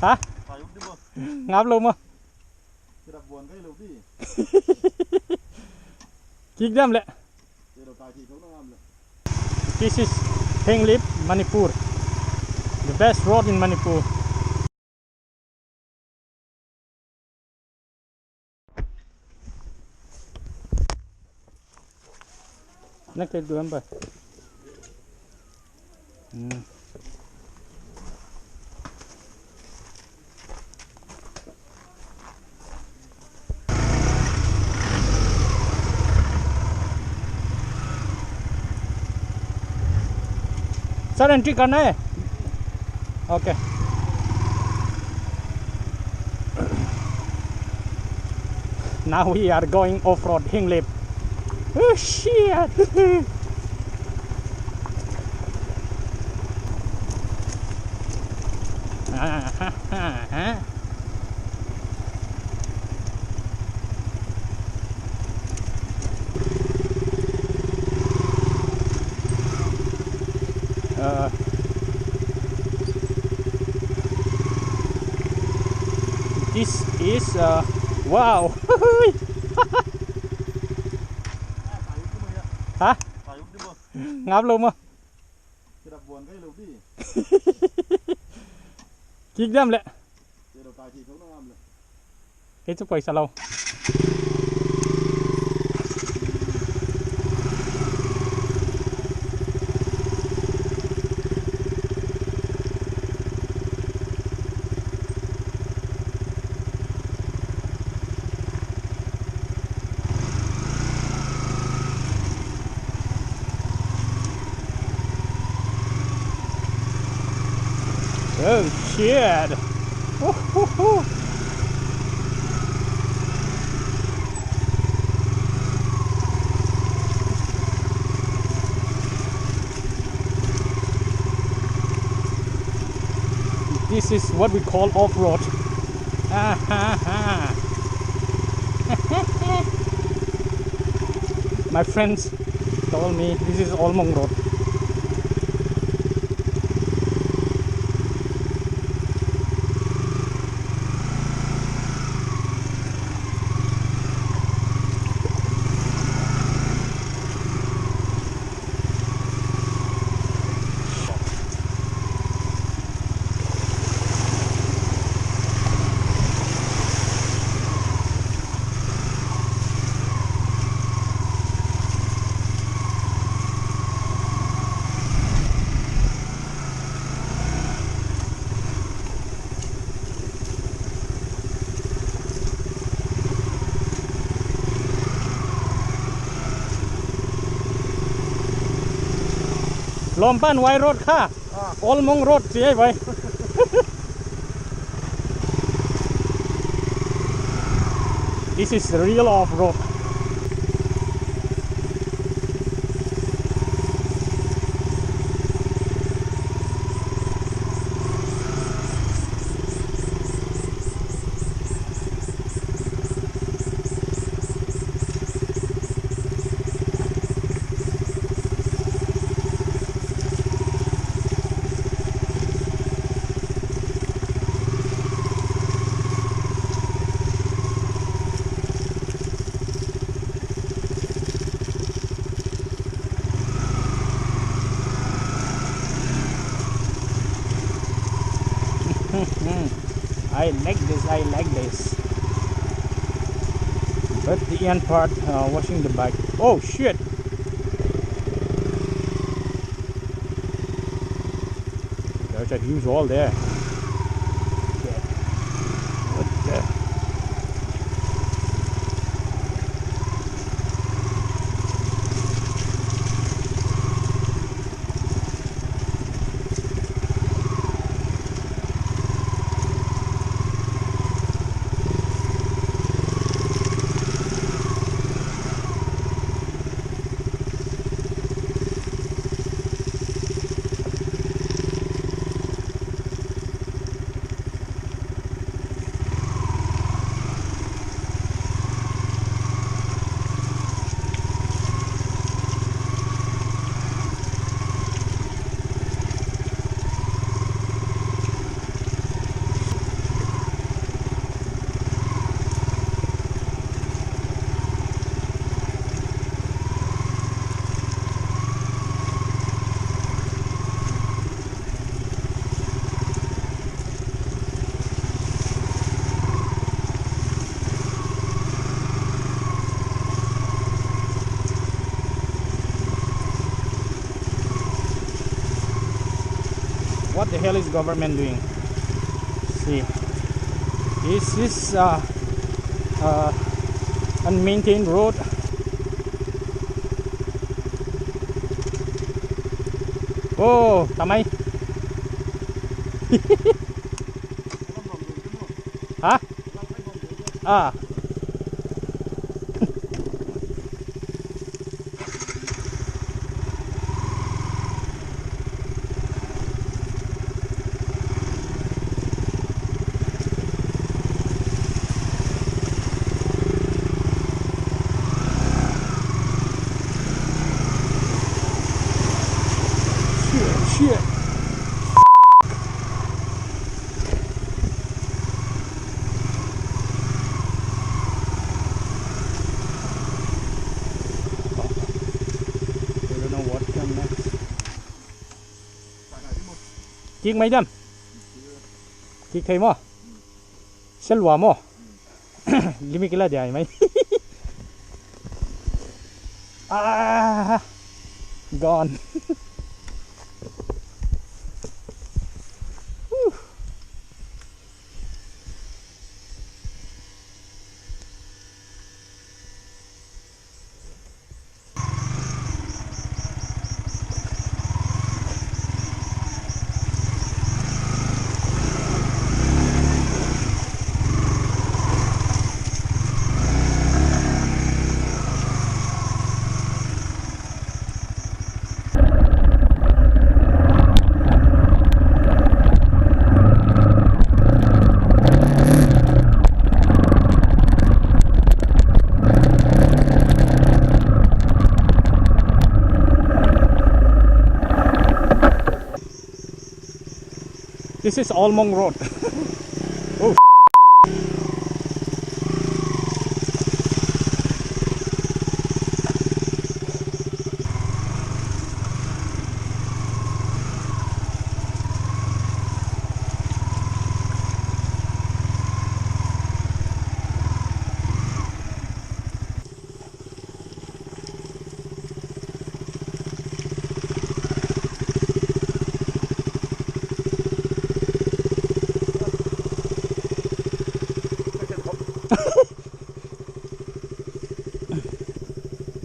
hả ngáp luôn mà kik dam le this is Henglep, Manipur, the best road in Manipur. Next to remember. Sir, entry करना है? Okay. Now we are going off-road Henglep. Oh shit! This is wow. Hả? Ngáp luôn mà. Kik dam le. Cái chụp quay sao lâu. Oh shit! This is what we call off-road. My friends told me this is Olmong Road. Lompan Wai Road ka Olmong Road sih boy. This is the real off-road. I like this. But the end part, washing the bike. Oh shit! There's a huge wall there. What the? the hell is government doing? See, this is unmaintained road. Oh, tamay. Hả? À. Shit. I don't know what comes next. Chiếc mấy đâm? Chiếc thấy mò? Sẽ lùa mò? Limi cái là dài mấy? Ah, gone. This is Almong Road. Oh.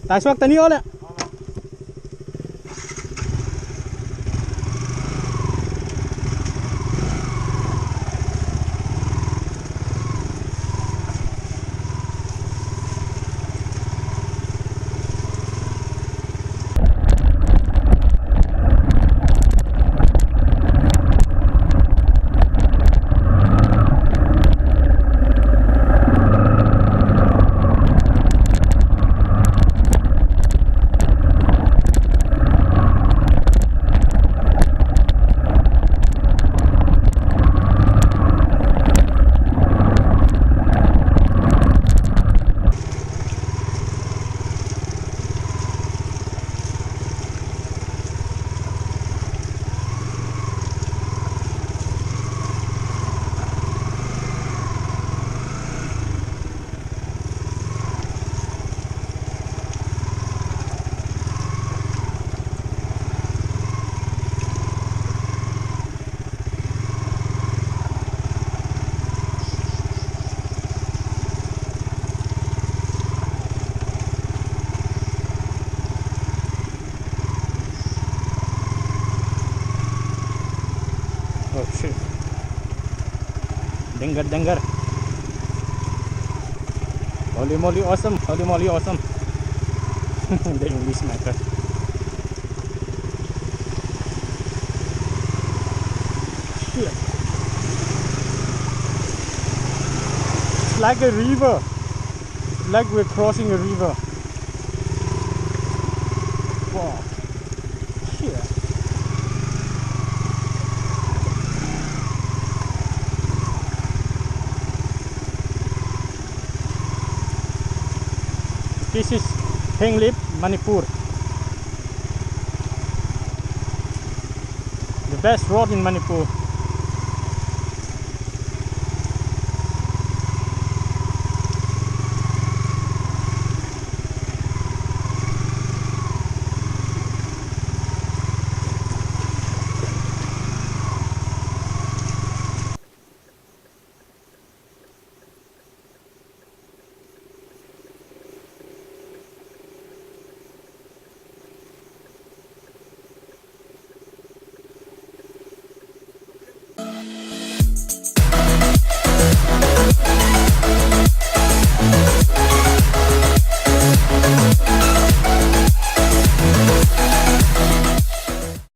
Tại sao tani ole? Oh shit. Dengar. Holy moly awesome. The English matter. Shit. It's like a river. Like we're crossing a river. Wow. Shit. This is Henglep, Manipur. The best road in Manipur.